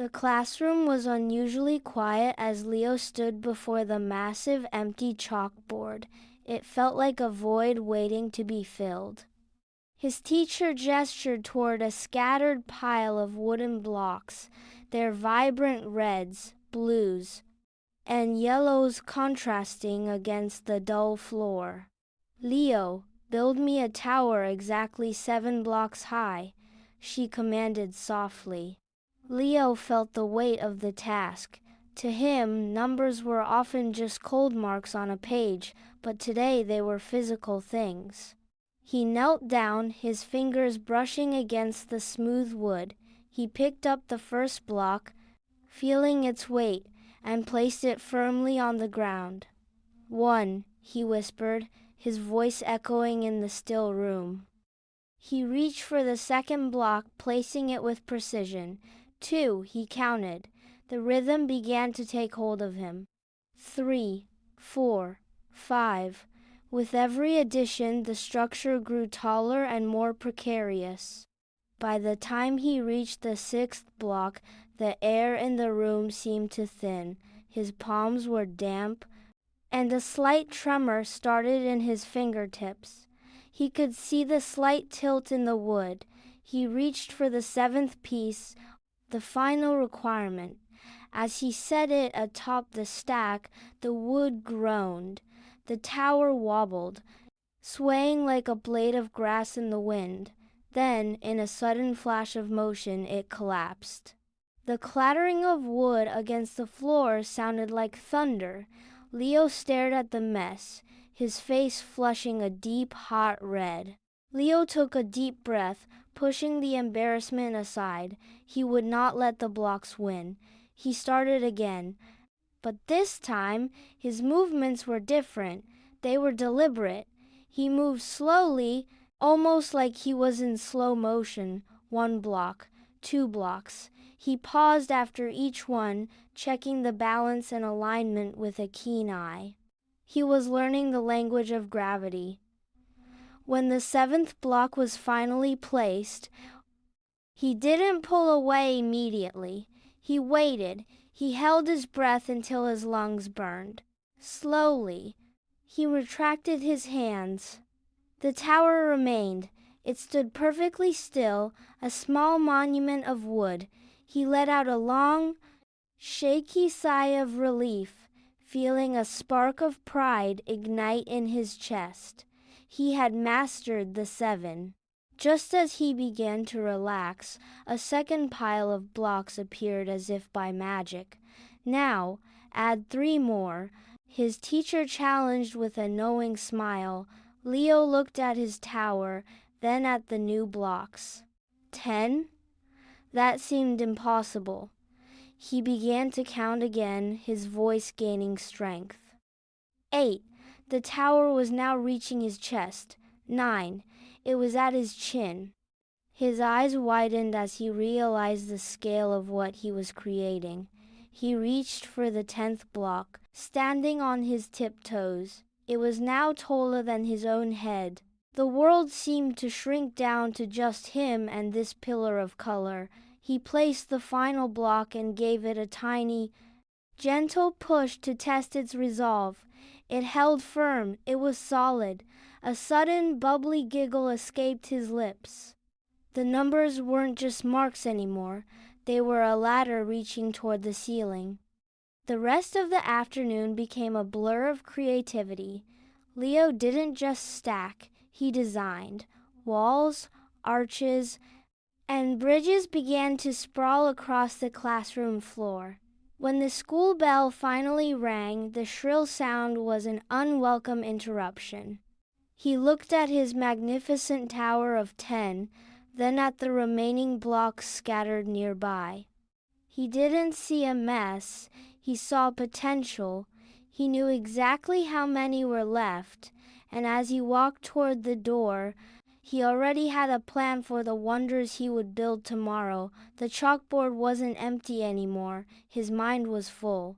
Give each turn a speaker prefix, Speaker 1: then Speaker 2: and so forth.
Speaker 1: The classroom was unusually quiet as Leo stood before the massive empty chalkboard. It felt like a void waiting to be filled. His teacher gestured toward a scattered pile of wooden blocks, their vibrant reds, blues, and yellows contrasting against the dull floor. "Leo, build me a tower exactly 7 blocks high," she commanded softly. Leo felt the weight of the task. To him, numbers were often just cold marks on a page, but today they were physical things. He knelt down, his fingers brushing against the smooth wood. He picked up the first block, feeling its weight, and placed it firmly on the ground. "1," he whispered, his voice echoing in the still room. He reached for the second block, placing it with precision. 2, he counted. The rhythm began to take hold of him. 3, 4, 5. With every addition, the structure grew taller and more precarious. By the time he reached the 6th block, the air in the room seemed to thin. His palms were damp, and a slight tremor started in his fingertips. He could see the slight tilt in the wood. He reached for the 7th piece, the final requirement. As he set it atop the stack, the wood groaned. The tower wobbled, swaying like a blade of grass in the wind. Then, in a sudden flash of motion, it collapsed. The clattering of wood against the floor sounded like thunder. Leo stared at the mess, his face flushing a deep, hot red. Leo took a deep breath, pushing the embarrassment aside. He would not let the blocks win. He started again. But this time, his movements were different. They were deliberate. He moved slowly, almost like he was in slow motion. 1 block, 2 blocks. He paused after each one, checking the balance and alignment with a keen eye. He was learning the language of gravity. When the 7th block was finally placed, he didn't pull away immediately. He waited. He held his breath until his lungs burned. Slowly, he retracted his hands. The tower remained. It stood perfectly still, a small monument of wood. He let out a long, shaky sigh of relief, feeling a spark of pride ignite in his chest. He had mastered the 7. Just as he began to relax, a second pile of blocks appeared as if by magic. "Now, add 3 more," his teacher challenged with a knowing smile. Leo looked at his tower, then at the new blocks. 10? That seemed impossible. He began to count again, his voice gaining strength. 8. The tower was now reaching his chest. 9. It was at his chin. His eyes widened as he realized the scale of what he was creating. He reached for the 10th block, standing on his tiptoes. It was now taller than his own head. The world seemed to shrink down to just him and this pillar of color. He placed the final block and gave it a tiny, gentle push to test its resolve. It held firm. It was solid. A sudden, bubbly giggle escaped his lips. The numbers weren't just marks anymore. They were a ladder reaching toward the ceiling. The rest of the afternoon became a blur of creativity. Leo didn't just stack, he designed. Walls, arches, and bridges began to sprawl across the classroom floor. When the school bell finally rang, the shrill sound was an unwelcome interruption. He looked at his magnificent tower of 10, then at the remaining blocks scattered nearby. He didn't see a mess, he saw potential. He knew exactly how many were left, and as he walked toward the door, he already had a plan for the wonders he would build tomorrow. The chalkboard wasn't empty anymore, his mind was full.